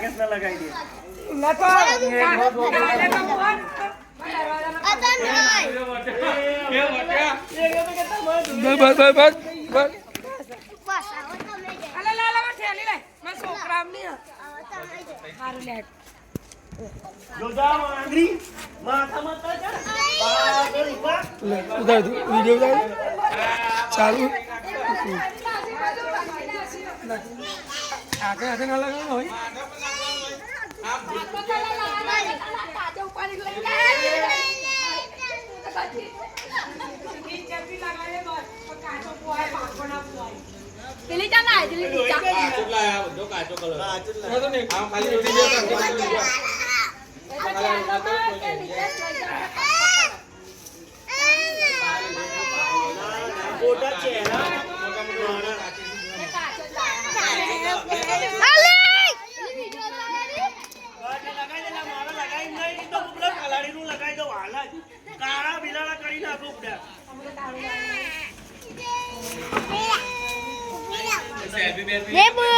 રાકેશ ને લગાવી દે वीडियो चालू आगे आगे ना लगा भाई दिल्ली जाना है दिल्ली जाना लाया दो काचो कलर मैं तो नहीं हम खाली वीडियो करके મોટા ચહેરા લગાઈ દો હાલ કાળા બિલાડા કરી નાખો Debo.